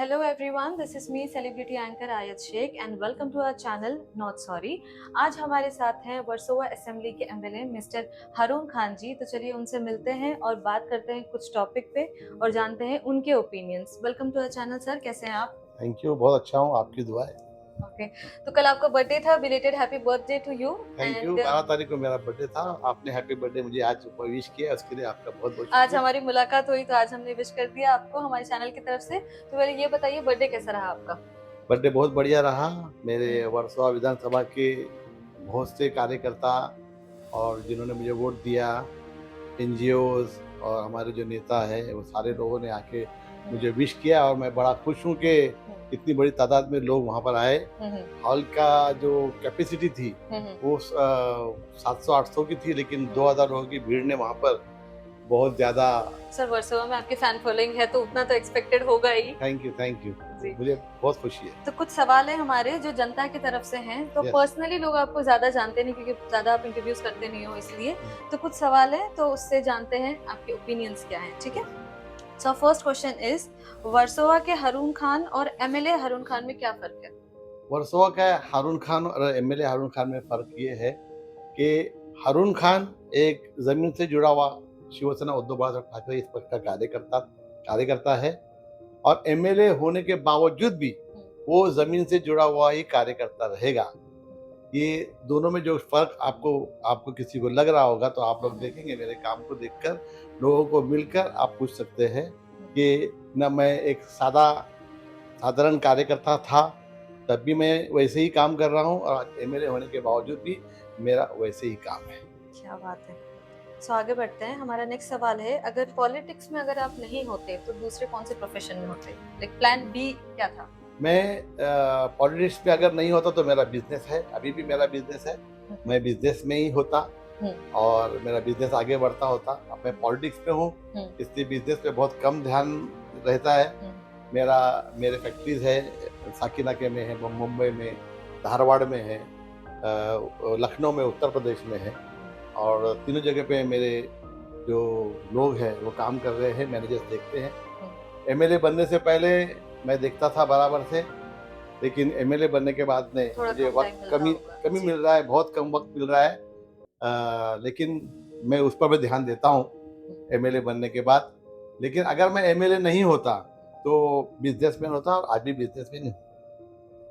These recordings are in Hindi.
Hello everyone, this is me celebrity anchor Ayat Sheikh and welcome to our channel Not Sorry। आज हमारे साथ हैं वर्सोवा असेंबली के एमएलए मिस्टर हारून खान जी। तो चलिए उनसे मिलते हैं और बात करते हैं कुछ टॉपिक पे और जानते हैं उनके opinions. Welcome to our channel sir, कैसे हैं आप? थैंक यू, बहुत अच्छा हूँ, आपकी दुआ है। ओके, तो कल आपका बर्थडे था, belated happy birthday to you. Thank you. And 12 तारीख को मेरा बर्थडे था। आपने हैप्पी बर्थडे मुझे आज विश किया, उसके लिए आपका बहुत बहुत आज शुक्रिया। हमारी मुलाकात हुई तो आज हमने विश कर दिया आपको हमारे चैनल की तरफ से। तो पहले ये बताइए बर्थडे कैसा रहा आपका? बर्थडे बहुत बढ़िया रहा। मेरे वर्सोवा विधानसभा के बहुत से कार्यकर्ता और जिन्होंने मुझे वोट दिया, एनजीओज और हमारे जो नेता है वो सारे लोगों ने आके मुझे विश किया और मैं बड़ा खुश हूँ कि इतनी बड़ी तादाद में लोग वहाँ पर आए। हॉल का जो कैपेसिटी थी वो 700-800 की थी, लेकिन 2000 लोगों की भीड़ ने वहाँ पर बहुत ज़्यादा। सर वर्सोवा में आपकी फैन फॉलोइंग है तो उतना तो एक्सपेक्टेड होगा ही। Thank you, thank you. जी। मुझे बहुत खुशी है। तो कुछ सवाल है हमारे जो जनता की तरफ से हैं। तो Yes. पर्सनली लोग आपको ज्यादा जानते नहीं क्योंकि ज्यादा आप इंटरव्यूज करते नहीं हो, इसलिए तो कुछ सवाल है तो उससे जानते हैं आपके ओपिनियंस क्या हैं, ठीक है? So first question is, Versova के हारून खान और एमएलए हारून खान में क्या फर्क है? वर्सोवा का हारून खान और एमएलए हारून खान में फ़र्क ये है कि हारून खान एक ज़मीन से जुड़ा हुआ शिवसेना उद्धव बाळासाहेब ठाकरे इस पक्ष का कार्यकर्ता है और एमएलए होने के बावजूद भी वो ज़मीन से जुड़ा हुआ ही कार्यकर्ता रहेगा। ये दोनों में जो फ़र्क आपको आपको किसी को लग रहा होगा तो आप लोग देखेंगे मेरे काम को देखकर, लोगों को मिलकर आप पूछ सकते हैं कि ना मैं एक साधारण कार्यकर्ता था, तब भी मैं वैसे ही काम कर रहा हूँ और आज एमएलए होने के बावजूद भी मेरा वैसे ही काम है। क्या बात है। सो आगे बढ़ते हैं। हमारा नेक्स्ट सवाल है, अगर पॉलिटिक्स में अगर आप नहीं होते तो दूसरे कौन से प्रोफेशन में होते? लाइक प्लान बी क्या था? मैं पॉलिटिक्स में अगर नहीं होता तो मेरा बिज़नेस है, अभी भी मेरा बिज़नेस है। मैं बिज़नेस में ही होता और मेरा बिज़नेस आगे बढ़ता होता। अब मैं पॉलिटिक्स में हूँ, इसलिए बिज़नेस पे बहुत कम ध्यान रहता है। मेरे फैक्ट्रीज़ है, साकिनाके में है, मुंबई में, धारवाड़ में है, लखनऊ में, उत्तर प्रदेश में है और तीनों जगह पे मेरे जो लोग हैं वो काम कर रहे हैं, मैनेजर्स देखते हैं। एमएलए बनने से पहले मैं देखता था बराबर से, लेकिन एमएलए बनने के बाद में मुझे वक़्त कमी मिल रहा है, बहुत कम वक़्त मिल रहा है। लेकिन मैं उस पर भी ध्यान देता हूँ एमएलए बनने के बाद। लेकिन अगर मैं एमएलए नहीं होता तो बिज़नेसमैन होता और आज भी बिज़नेसमैन हूँ।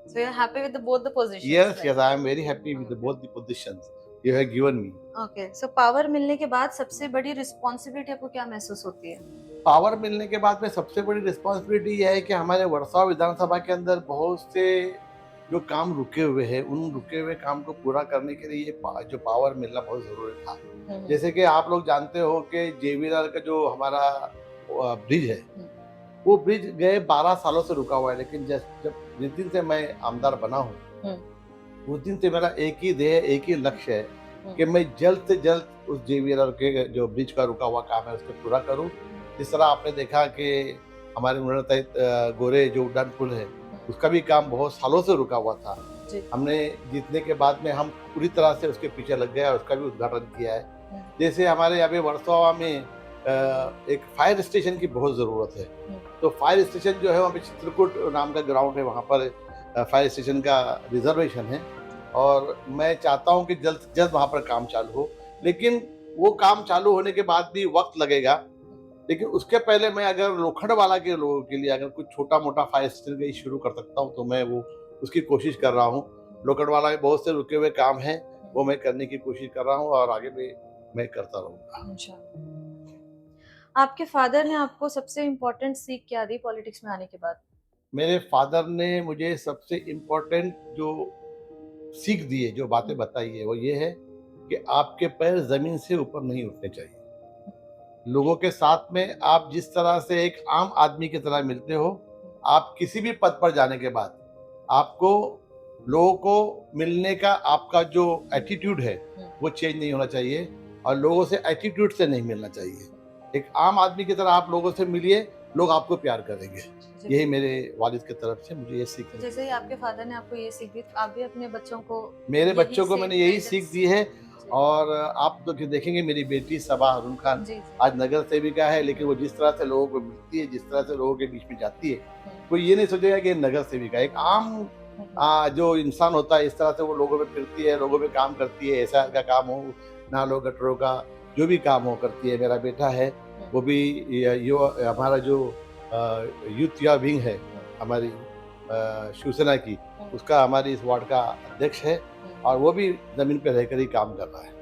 So you're happy with both the positions? Yes, right? yes, I am very happy with both the positions you have given me. Okay, so power मिलने के बाद सबसे बड़ी रिस्पॉन्सिबिलिटी आपको क्या महसूस होती है? पावर मिलने के बाद में सबसे बड़ी रिस्पॉन्सिबिलिटी ये है कि हमारे वर्सोवा विधानसभा के अंदर बहुत से जो काम रुके हुए हैं, उन रुके हुए काम को पूरा करने के लिए जो पावर मिलना बहुत ज़रूरी था। जैसे कि आप लोग जानते हो कि जेवीआर का जो हमारा ब्रिज है, वो ब्रिज गए 12 सालों से रुका हुआ है, लेकिन जिस दिन से मैं आमदार बना हूँ, उस दिन से मेरा एक ही ध्येय, एक ही लक्ष्य है कि मैं जल्द से जल्द उस जेवीआर के जो ब्रिज का रुका हुआ काम है उसको पूरा करूँ। जिस तरह आपने देखा कि हमारे तहत गोरे जो उड्डान पुल है, उसका भी काम बहुत सालों से रुका हुआ था। हमने जीतने के बाद में हम पूरी तरह से उसके पीछे लग गए और उसका भी उद्घाटन किया है। जैसे हमारे यहाँ पे वर्सोवा में एक फायर स्टेशन की बहुत ज़रूरत है, तो फायर स्टेशन जो है वहाँ पे चित्रकूट नाम का ग्राउंड है, वहाँ पर फायर स्टेशन का रिजर्वेशन है और मैं चाहता हूँ कि जल्द से जल्द वहाँ पर काम चालू हो। लेकिन वो काम चालू होने के बाद भी वक्त लगेगा, लेकिन उसके पहले मैं अगर लोखंडवाला के लोगों के लिए अगर कुछ छोटा-मोटा फायर स्टेशन का शुरू कर सकता हूँ तो मैं वो उसकी कोशिश कर रहा हूँ। लोखंडवाला में बहुत से रुके हुए काम हैं, वो मैं करने की कोशिश कर रहा हूँ और आगे भी मैं करता रहूँगा। आपके फादर ने आपको सबसे इम्पोर्टेंट सीख क्या दी पॉलिटिक्स में आने के बाद? मेरे फादर ने मुझे सबसे इम्पोर्टेंट जो सीख दी है, जो बातें बताई है, वो ये है कि आपके पैर ज़मीन से ऊपर नहीं उठने चाहिए। लोगों के साथ में आप जिस तरह से एक आम आदमी की तरह मिलते हो, आप किसी भी पद पर जाने के बाद आपको लोगों को मिलने का आपका जो एटीट्यूड है, वो चेंज नहीं होना चाहिए और लोगों से एटीट्यूड से नहीं मिलना चाहिए। एक आम आदमी की तरह आप लोगों से मिलिए, लोग आपको प्यार करेंगे। यही मेरे वालिद की तरफ से मुझे ये सीख मिली। जैसे ही आपके फादर ने आपको ये सीख दी, तो आप भी अपने बच्चों को मेरे बच्चों को मैंने यही सीख दी है और आप तो देखेंगे मेरी बेटी सबा हारून खान आज नगर सेविका है, लेकिन वो जिस तरह से लोगों को मिलती है, जिस तरह से लोगों के बीच में जाती है, कोई ये नहीं सोचेगा कि ये नगर सेविका है। एक आम जो इंसान होता है, इस तरह से वो लोगों में फिरती है, लोगों में काम करती है, एसआर का काम हो, नालों गटरों का जो भी काम हो करती है। मेरा बेटा है, वो भी हमारा जो यूथ या विंग है हमारी शिवसेना की, उसका हमारी इस वार्ड का अध्यक्ष है, और वो भी जमीन पे रहकर ही काम कर रहा है।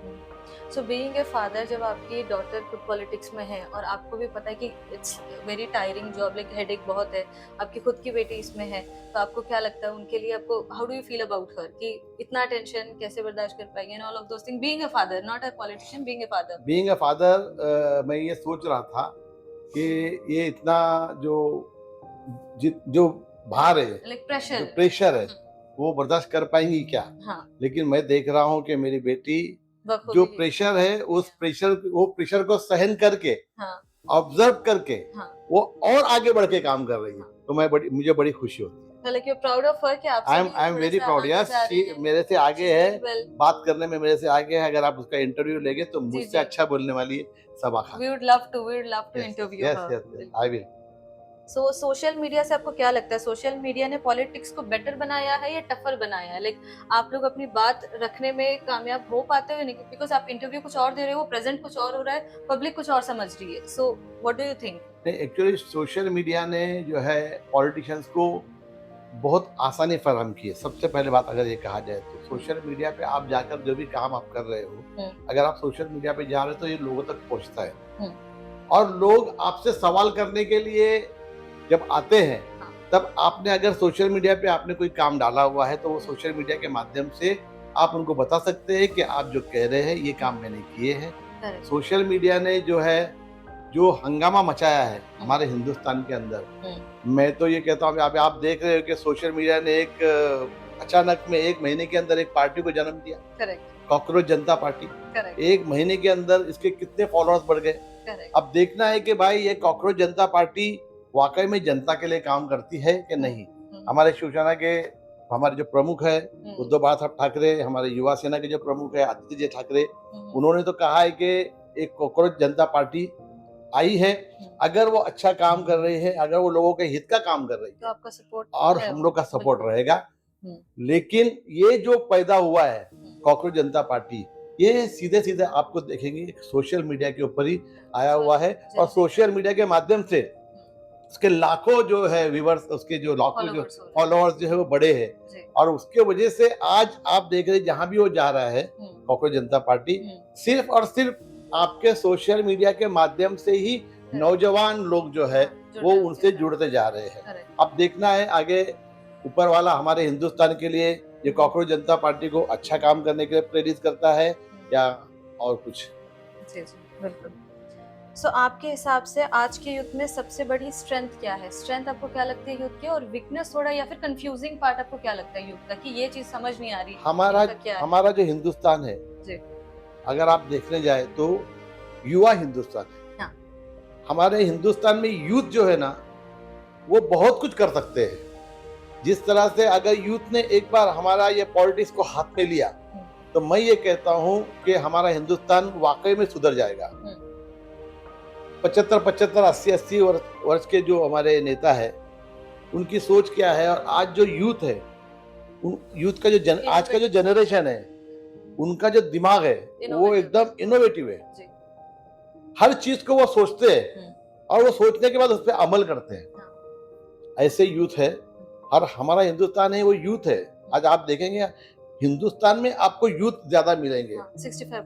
सो बीइंग ए फादर, जब आपकी डॉटर खुद पॉलिटिक्स में है और आपको भी पता है कि it's very tiring job, like headache बहुत है, आपकी खुद की बेटी इसमें है, तो आपको क्या लगता है उनके लिए, आपको how do you feel about her कि इतना टेंशन कैसे बर्दाश्त कर पाएंगे and all of those thing, being a father, not a politician, being a father? Being a father, मैं ये सोच रहा था कि ये इतना जो भार है, लाइक जो प्रेशर। प्रेशर है, वो बर्दाश्त कर पाएंगी क्या? हाँ, लेकिन मैं देख रहा हूँ कि मेरी बेटी जो बखूबी। प्रेशर है, उस प्रेशर को सहन करके, हाँ, ऑब्जर्व करके, हाँ, वो और आगे बढ़ के काम कर रही है। तो मुझे बड़ी खुशी होती है। तो like you are proud of her कि आपसे आई भी एम थोड़े वेरी से प्राउड। आगे यस, जा रही है। मेरे से आगे She's है, doing well. बात करने में मेरे से आगे है। अगर आप उसका इंटरव्यू लेंगे तो जी, मुझसे जी। अच्छा बोलने वाली है Saba Khan. We would love to interview yes her. Yes, I will. So social media से आपको क्या लगता है, सोशल मीडिया ने पॉलिटिक्स को बेटर बनाया है या टफर बनाया है? लाइक आप लोग अपनी बात रखने में कामयाब हो पाते हो नहीं, बिकॉज आप इंटरव्यू कुछ और दे रहे हो, प्रेजेंट कुछ और हो रहा है, पब्लिक कुछ और समझ रही है। So what do you think? नहीं, एक्चुअली सोशल मीडिया ने जो है पॉलिटिशियंस को बहुत आसानी फराहम की है। सबसे पहले बात अगर ये कहा जाए तो सोशल मीडिया पे आप जाकर जो भी काम आप कर रहे हो, अगर आप सोशल मीडिया पे जा रहे हो तो ये लोगों तक पहुंचता है, और लोग आपसे सवाल करने के लिए जब आते हैं, हाँ। तब आपने अगर सोशल मीडिया पे आपने कोई काम डाला हुआ है तो वो सोशल मीडिया के माध्यम से आप उनको बता सकते हैं कि आप जो कह रहे हैं ये काम मैंने किए हैं। Correct. सोशल मीडिया ने जो हंगामा मचाया है हमारे हिंदुस्तान के अंदर, मैं तो ये कहता हूँ, आप देख रहे हो कि सोशल मीडिया ने अचानक में 1 महीने के अंदर एक पार्टी को जन्म दिया, करेक्ट, कॉकरोच जनता पार्टी। करेक्ट, 1 महीने के अंदर इसके कितने फॉलोअर्स बढ़ गए। करेक्ट। अब देखना है कि भाई ये कॉकरोच जनता पार्टी वाकई में जनता के लिए काम करती है कि नहीं। हमारे शिवसेना के हमारे जो प्रमुख है उद्धव बाळासाहेब ठाकरे, हमारे युवा सेना के जो प्रमुख है आदित्य ठाकरे, उन्होंने तो कहा है कि एक कॉकरोच जनता पार्टी आई है, अगर वो अच्छा काम कर रही है, अगर वो लोगों के हित का काम कर रही है, तो आपका सपोर्ट और हम लोग का सपोर्ट रहेगा। लेकिन ये जो पैदा हुआ है कॉकरोच जनता पार्टी, ये सीधे सीधे आपको देखेंगे सोशल मीडिया के ऊपर ही आया हुआ है, और सोशल मीडिया के माध्यम से उसके लाखों जो है व्यूअर्स, उसके जो लाखों जो फॉलोअर्स जो है वो बड़े हैं, और उसके वजह से आज आप देख रहे हैं जहां भी वो जा रहा है कॉकरोच जनता पार्टी, सिर्फ और सिर्फ आपके सोशल मीडिया के माध्यम से ही नौजवान लोग जो है वो उनसे जुड़ते जा रहे हैं। अब देखना है आगे ऊपर वाला हमारे हिंदुस्तान के लिए ये कॉकरोच जनता पार्टी को अच्छा काम करने के लिए प्रेरित करता है या और कुछ। जी जी बिल्कुल। सो आपके हिसाब से आज के यूथ में सबसे बड़ी स्ट्रेंथ क्या है? स्ट्रेंथ आपको क्या लगती है यूथ की, और वीकनेस थोड़ा या फिर कंफ्यूजिंग पार्ट आपको क्या लगता है यूथ का कि ये चीज समझ नहीं आ रही? हमारा जो हिंदुस्तान है जी, अगर आप देखने जाए तो युवा हिंदुस्तान है। हाँ। हमारे हिंदुस्तान में यूथ जो है ना वो बहुत कुछ कर सकते हैं। जिस तरह से अगर यूथ ने एक बार हमारा ये पॉलिटिक्स को हाथ में लिया तो मैं ये कहता हूँ कि हमारा हिंदुस्तान वाकई में सुधर जाएगा। 75, 80 वर्ष के जो हमारे नेता है उनकी सोच क्या है, और आज जो यूथ है, यूथ का जो आज का जो जनरेशन है उनका जो दिमाग है वो एकदम इनोवेटिव है। हर चीज को वो सोचते हैं और वो सोचने के बाद उस पर अमल करते हैं। ऐसे यूथ है, और हमारा हिंदुस्तान है वो यूथ है। आज आप देखेंगे हिंदुस्तान में आपको यूथ ज्यादा मिलेंगे,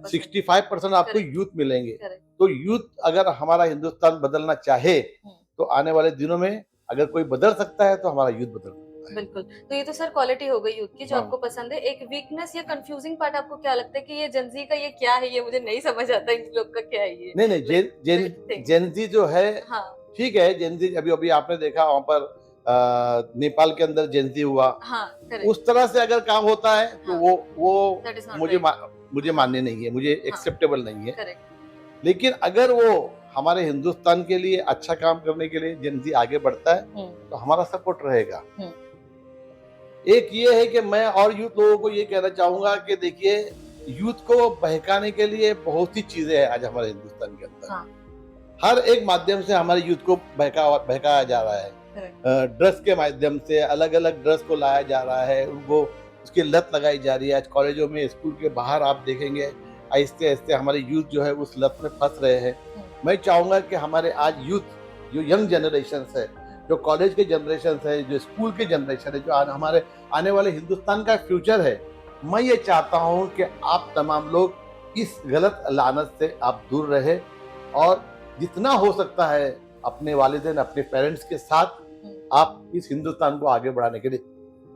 65% आपको यूथ मिलेंगे। तो यूथ अगर हमारा हिंदुस्तान बदलना चाहे तो आने वाले दिनों में अगर कोई बदल सकता है तो हमारा यूथ बदल सकता है। बिल्कुल। तो ये तो सर क्वालिटी हो गई यूथ की जो आपको पसंद है। एक वीकनेस या कंफ्यूजिंग पार्ट आपको क्या लगता है कि ये जेनजी का ये क्या है, ये मुझे नहीं समझ आता इन लोग का क्या है ये? नहीं, जेनजी जो है ठीक है, जेनजी अभी आपने देखा वहाँ पर नेपाल के अंदर जेनजी हुआ, उस तरह से अगर काम होता है तो वो मुझे मान्य नहीं है, मुझे एक्सेप्टेबल नहीं है। लेकिन अगर वो हमारे हिंदुस्तान के लिए अच्छा काम करने के लिए जेनजी आगे बढ़ता है तो हमारा सपोर्ट रहेगा। एक ये है कि मैं और यूथ लोगों को ये कहना चाहूंगा कि देखिए, यूथ को बहकाने के लिए बहुत सी चीजें हैं आज हमारे हिंदुस्तान के अंदर। हर एक माध्यम से हमारे यूथ को बहकाया जा रहा है। ड्रग्स के माध्यम से अलग अलग ड्रग्स को लाया जा रहा है, उनको उसकी लत लगाई जा रही है। आज कॉलेजों में, स्कूल के बाहर आप देखेंगे आहिस्ते आहिस्ते हमारे यूथ जो है उस लत में फंस रहे हैं। मैं चाहूँगा कि हमारे आज यूथ जो यंग जनरेशन है, जो कॉलेज के जनरेशन है, जो स्कूल के जनरेशन है, जो हमारे आने वाले हिंदुस्तान का फ्यूचर है, मैं ये चाहता हूँ कि आप तमाम लोग इस गलत लानत से आप दूर रहे और जितना हो सकता है अपने वालिदैन, अपने पेरेंट्स के साथ आप इस हिंदुस्तान को आगे बढ़ाने के लिए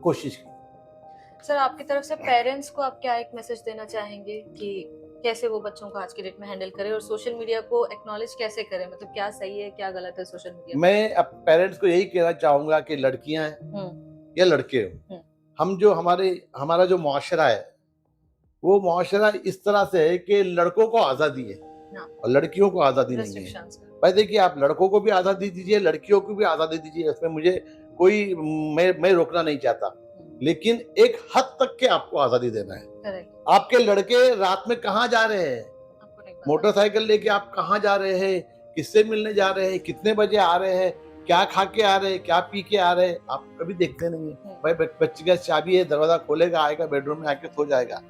कोशिश की। सर, आपकी तरफ से पेरेंट्स को आप क्या एक मैसेज देना चाहेंगे कि कैसे वो बच्चों को आज के डेट में हैंडल करें और सोशल मीडिया को एक्नॉलेज कैसे करें, मतलब क्या सही है क्या गलत है सोशल मीडिया? मैं अब पेरेंट्स को यही कहना चाहूंगा कि लड़कियां हैं या लड़के हो, हम जो हमारा जो मुआशरा है वो मुआशरा इस तरह से है कि लड़कों को आजादी है और लड़कियों को आजादी नहीं है। भाई देखिए, आप लड़कों को भी आजादी दीजिए, लड़कियों को भी आजादी दीजिए, इसमें मुझे कोई मैं रोकना नहीं चाहता, लेकिन एक हद तक के आपको आजादी देना है। आपके लड़के रात में कहाँ जा रहे हैं, मोटरसाइकिल लेके आप कहाँ जा रहे हैं, किससे मिलने जा रहे हैं, कितने बजे आ रहे हैं, क्या खा के आ रहे हैं, क्या पी के आ रहे हैं, आप कभी देखते नहीं है। भाई बच्चे का चाबी है, दरवाजा खोलेगा, आएगा, बेडरूम में आके सो जाएगा।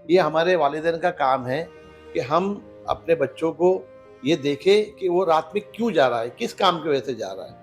ये हमारे वालिदैन का काम है कि हम अपने बच्चों को ये देखें कि वो रात में क्यों जा रहा है, किस काम की वजह से जा रहा है।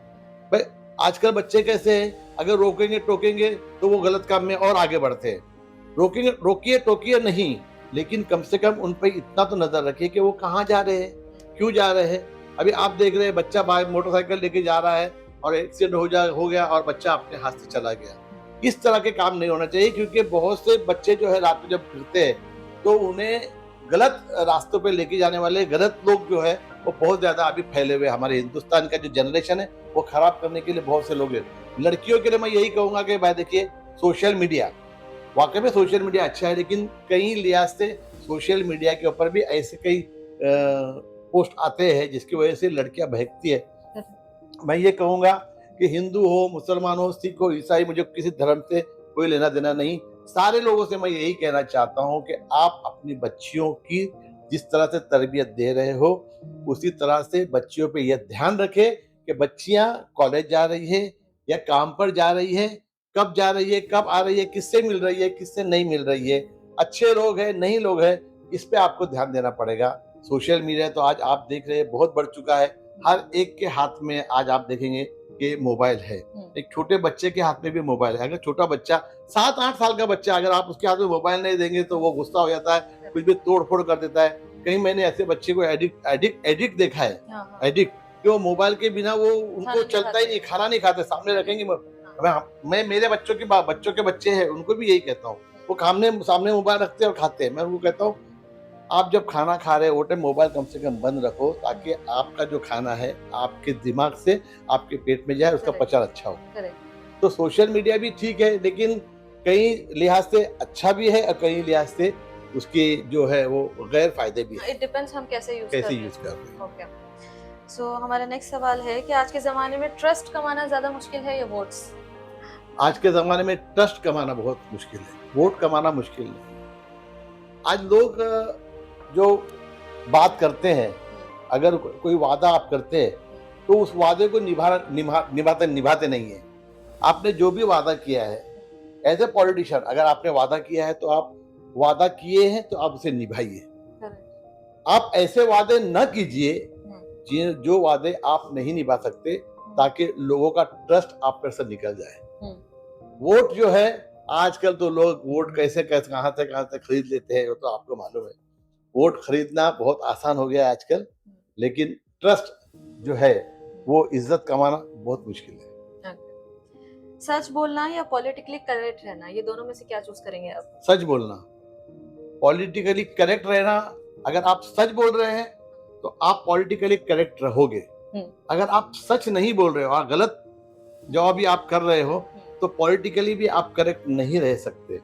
भाई आजकल बच्चे कैसे हैं, अगर रोकेंगे टोकेंगे तो वो गलत काम में और आगे बढ़ते हैं। रोकिए टोकिए नहीं, लेकिन कम से कम उन पर इतना तो नजर रखिए कि वो कहाँ जा रहे हैं, क्यों जा रहे हैं। अभी आप देख रहे हैं बच्चा मोटरसाइकिल लेके जा रहा है और एक्सीडेंट हो गया और बच्चा अपने हाथ से चला गया। इस तरह के काम नहीं होना चाहिए, क्योंकि बहुत से बच्चे जो है रात में जब फिरते हैं तो उन्हें गलत रास्तों पे लेके जाने वाले गलत लोग जो है वो बहुत ज्यादा अभी फैले हुए। हमारे हिंदुस्तान का जो जनरेशन है वो खराब करने के लिए बहुत से लोग हैं। लड़कियों के लिए मैं यही कहूंगा कि भाई देखिए, सोशल मीडिया वाकई में सोशल मीडिया अच्छा है, लेकिन कई लिहाज से सोशल मीडिया के ऊपर भी ऐसे कई पोस्ट आते हैं जिसकी वजह से लड़कियां बहकती है। मैं ये कहूंगा कि हिंदू हो, मुसलमान हो, सिख हो, ईसाई, मुझे किसी धर्म से कोई लेना देना नहीं। सारे लोगों से मैं यही कहना चाहता हूं कि आप अपनी बच्चियों की जिस तरह से तरबियत दे रहे हो उसी तरह से बच्चियों पे यह ध्यान रखें कि बच्चियां कॉलेज जा रही है या काम पर जा रही है, कब जा रही है, कब आ रही है, किससे मिल रही है, किससे नहीं मिल रही है, अच्छे लोग हैं, नहीं लोग हैं, इस पे आपको ध्यान देना पड़ेगा। सोशल मीडिया तो आज आप देख रहे हैं बहुत बढ़ चुका है, हर एक के हाथ में आज आप देखेंगे कि मोबाइल है। एक छोटे बच्चे के हाथ में भी मोबाइल है। अगर छोटा बच्चा 7-8 साल का बच्चा, अगर आप उसके हाथ में मोबाइल नहीं देंगे तो वो गुस्सा हो जाता है, कुछ भी तोड़ फोड़ कर देता है। कहीं मैंने ऐसे बच्चे को एडिक्ट देखा है, एडिक्ट कि वो मोबाइल के बिना वो उनको चलता ही नहीं, खाना नहीं खाते, सामने रखेंगे। मैं मेरे बच्चों के बच्चे हैं, उनको भी यही कहता हूँ, वो सामने मोबाइल रखते हैं और खाते हैं। मैं उनको कहता हूँ आप जब खाना खा रहे हो वो टाइम मोबाइल कम से कम बंद रखो, ताकि आपका जो खाना है आपके दिमाग से आपके पेट में जाए, उसका पचन अच्छा हो। तो सोशल मीडिया भी ठीक है, लेकिन कई लिहाज से अच्छा भी है और कई लिहाज से उसके जो है वो गैर फायदे भी है। इट डिपेंड्स हम कैसे यूज कर रहे हैं। ओके, सो हमारा नेक्स्ट सवाल है कि आज के जमाने में ट्रस्ट कमाना ज्यादा मुश्किल है या वोट्स? आज के जमाने में ट्रस्ट कमाना बहुत मुश्किल है, वोट कमाना मुश्किल नहीं। आज लोग जो बात करते हैं, अगर कोई वादा आप करते हैं तो उस वादे को निभाते नहीं है। आपने जो भी वादा किया है एज ए पॉलिटिशियन, अगर आपने वादा किया है तो आप वादा किए हैं तो आप उसे निभाइए। आप ऐसे वादे न कीजिए जो वादे आप नहीं निभा सकते, ताकि लोगों का ट्रस्ट आप पर से निकल जाए। वोट जो है, आजकल तो लोग वोट कैसे कहां से खरीद लेते हैं वो तो आपको मालूम है। वोट खरीदना बहुत आसान हो गया है आजकल, लेकिन ट्रस्ट जो है वो इज्जत कमाना बहुत मुश्किल है। सच बोलना या पॉलिटिकली करेक्ट रहना, ये दोनों में से क्या चूज करेंगे आप? सच बोलना। पॉलिटिकली करेक्ट रहना, अगर आप सच बोल रहे हैं तो आप पॉलिटिकली करेक्ट रहोगे। अगर आप सच नहीं बोल रहे हो और गलत जवाब भी आप कर रहे हो तो पॉलिटिकली भी आप करेक्ट नहीं रह सकते।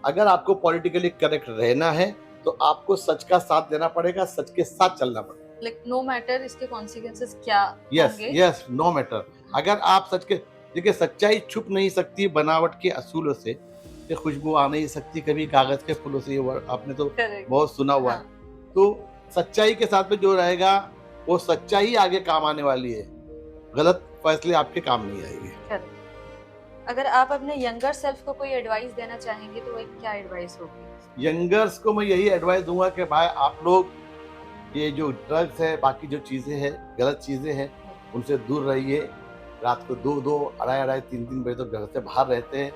अगर आपको पॉलिटिकली करेक्ट रहना है तो आपको सच का साथ देना पड़ेगा, सच के साथ चलना पड़ेगा। लाइक नो मैटर इसके कॉन्सिक्वेंसेस क्या होंगे। Yes, no matter. अगर आप सच के, देखिए सच्चाई छुप नहीं सकती बनावट के असूलों से, ये खुशबू आ नहीं सकती कभी कागज के फूलों से, ये आपने तो बहुत सुना हुआ है। तो सच्चाई के साथ में जो रहेगा वो सच्चाई ही आगे काम आने वाली है। गलत फैसले आपके काम नहीं आएंगे। करेक्ट। अगर आप अपने यंगर सेल्फ को कोई एडवाइस देना चाहेंगे तो वो क्या एडवाइस होगी? यंगर्स को मैं यही एडवाइस दूंगा कि भाई आप लोग ये जो ड्रग्स है, बाकी जो चीज़ें हैं, गलत चीज़ें हैं, उनसे दूर रहिए। रात को 2-2, अढ़ाई-अढ़ाई, 3-3 बजे तक घर से बाहर रहते हैं,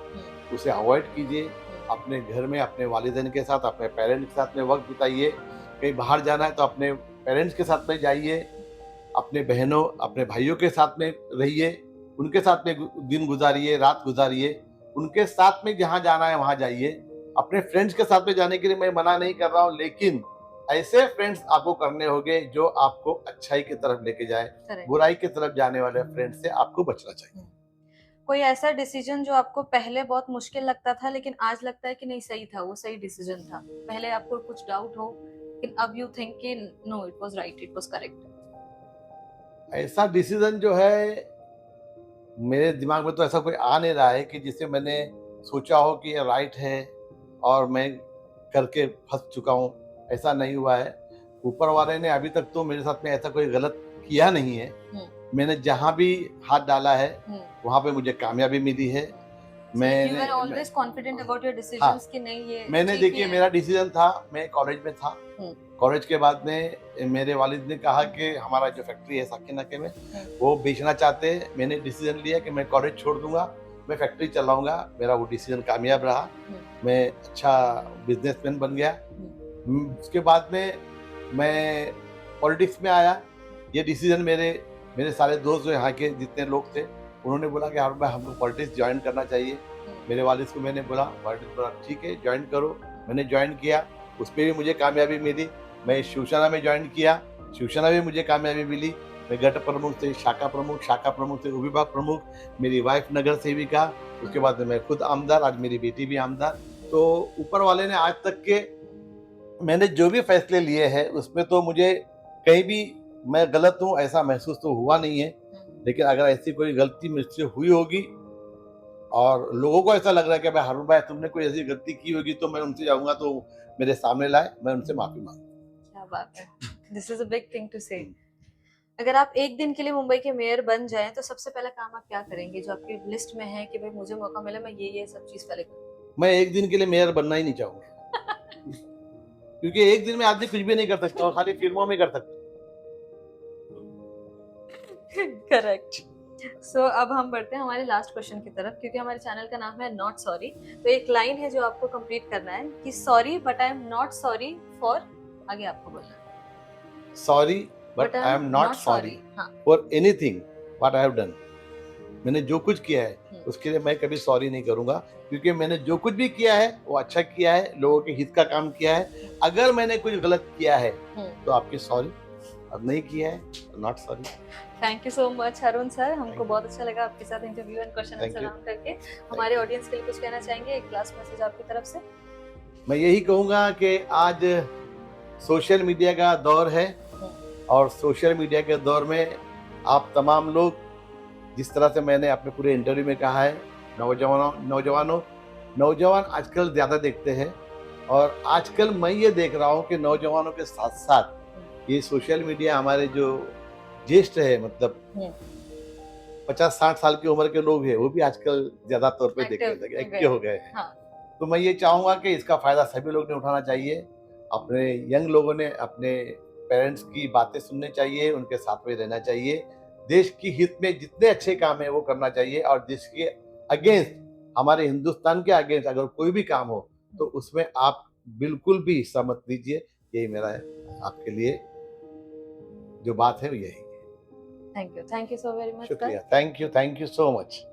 उसे अवॉइड कीजिए। अपने घर में अपने वालिदैन के साथ, अपने पेरेंट्स के साथ में वक्त बिताइए। कहीं बाहर जाना है तो अपने पेरेंट्स के साथ में जाइए, अपने बहनों, अपने भाइयों के साथ में रहिए, उनके साथ में दिन गुजारिए, रात गुजारिए। उनके साथ में जहाँ जाना है वहाँ जाइए। अपने फ्रेंड्स के साथ में जाने के लिए मैं मना नहीं कर रहा हूँ, लेकिन ऐसे फ्रेंड्स आपको करने होंगे जो आपको अच्छाई की तरफ लेके जाए। करेक्ट। बुराई की तरफ जाने वाले फ्रेंड्स से आपको बचना चाहिए। कोई ऐसा डिसीजन जो आपको पहले बहुत मुश्किल लगता था लेकिन आज लगता है कि नहीं सही था, वो सही डिसीजन था? पहले आपको कुछ डाउट हो लेकिन अब यू थिंक कि no, it was right, it was correct. ऐसा डिसीजन जो है मेरे दिमाग में तो ऐसा कोई आ नहीं रहा है कि जिसे मैंने सोचा हो कि ये राइट है और मैं करके फंस चुका हूँ, ऐसा नहीं हुआ है। ऊपर वाले ने अभी तक तो मेरे साथ में ऐसा कोई गलत किया नहीं है। मैंने जहाँ भी हाथ डाला है वहाँ पे मुझे कामयाबी मिली है। You were always confident about your decisions कि नहीं ये मैंने ठीक देखिए है। मेरा डिसीजन था, मैं कॉलेज में था। कॉलेज के बाद में मेरे वालिद ने कहा कि हमारा जो फैक्ट्री है साकिनाके में वो बेचना चाहते हैं। मैंने डिसीजन लिया कि मैं कॉलेज छोड़ दूंगा, मैं फैक्ट्री चलाऊंगा। मेरा वो डिसीजन कामयाब रहा, मैं अच्छा बिजनेसमैन बन गया। उसके बाद में मैं पॉलिटिक्स में आया। ये डिसीजन मेरे मेरे सारे दोस्त जो यहाँ के जितने लोग थे उन्होंने बोला कि हारून भाई हमको पॉलिटिक्स ज्वाइन करना चाहिए। मेरे वालिद को मैंने बोला, वालिद बोला ठीक है ज्वाइन करो। मैंने ज्वाइन किया, उस पर भी मुझे कामयाबी मिली। मैं शिवसेना में ज्वाइन किया, शिवसेना में मुझे कामयाबी मिली। मैं गट प्रमुख से शाखा प्रमुख, शाखा प्रमुख से उपविभाग प्रमुख, मेरी वाइफ नगर सेविका, उसके बाद में मैं खुद आमदार, आज मेरी बेटी भी आमदार। तो ऊपर वाले ने आज तक के मैंने जो भी फैसले लिए हैं उसमें तो मुझे कहीं भी मैं गलत हूँ ऐसा महसूस तो हुआ नहीं है। लेकिन अगर ऐसी कोई गलती मुझसे हुई होगी और लोगों को ऐसा लग रहा है कि भाई हारून भाई तुमने कोई ऐसी गलती की होगी, तो मैं उनसे जाऊंगा तो मेरे सामने लाए, मैं उनसे माफी मांगू। क्या बात है, this is a big thing to say. अगर आप एक दिन के लिए मुंबई के मेयर बन जाएं तो सबसे पहला काम आप क्या करेंगे जो आपकी लिस्ट में है कि भाई मुझे मौका मिले मैं ये सब चीज पहले करूं? मैं एक दिन के लिए मेयर बनना ही नहीं चाहूंगा क्योंकि एक दिन में आदमी कुछ भी नहीं कर सकता और खाली फिल्मों में कर सकता। करेक्ट। सो अब हम बढ़ते हैं हमारे लास्ट क्वेश्चन की तरफ, क्योंकि हमारे चैनल का नाम है नॉट सॉरी। तो एक लाइन है जो आपको कंप्लीट करना है कि sorry but I am not sorry for, आगे आपको बोलना है। Sorry but I am not sorry for anything what I have done. मैंने जो कुछ किया है उसके लिए मैं कभी सॉरी नहीं करूंगा, क्योंकि मैंने जो कुछ भी किया है वो अच्छा किया है, लोगों के हित का काम किया है। अगर मैंने कुछ गलत किया है तो आपकी सॉरी, अब नहीं किया है not sorry. Thank you so much Haroon sir, हमको बहुत अच्छा लगा आपके साथ interview and question answer round करके। हमारे ऑडियंस के लिए कुछ कहना चाहेंगे, एक लास्ट मैसेज आपकी तरफ से? मैं यही कहूंगा कि आज सोशल मीडिया का दौर है और सोशल मीडिया के दौर में आप तमाम लोग, जिस तरह से मैंने अपने पूरे इंटरव्यू में कहा है, नौजवान आजकल ज़्यादा देखते हैं। और आजकल मैं ये देख रहा हूँ कि नौजवानों के साथ साथ ये सोशल मीडिया हमारे जो ज्येष्ठ है, मतलब 50-60 साल की उम्र के लोग हैं, वो भी आजकल ज़्यादा तौर पे देखने लगे, एक्टिव हो गए हैं। तो मैं ये चाहूँगा कि इसका फ़ायदा सभी लोग ने उठाना चाहिए। अपने यंग लोगों ने अपने पेरेंट्स की बातें सुननी चाहिए, उनके साथ में रहना चाहिए। देश की हित में जितने अच्छे काम है वो करना चाहिए और देश के अगेंस्ट, हमारे हिंदुस्तान के अगेंस्ट अगर कोई भी काम हो तो उसमें आप बिल्कुल भी हिस्सा मत लीजिए। यही मेरा है आपके लिए जो बात है वो यही है। Thank you so very much. शुक्रिया, थैंक यू सो मच।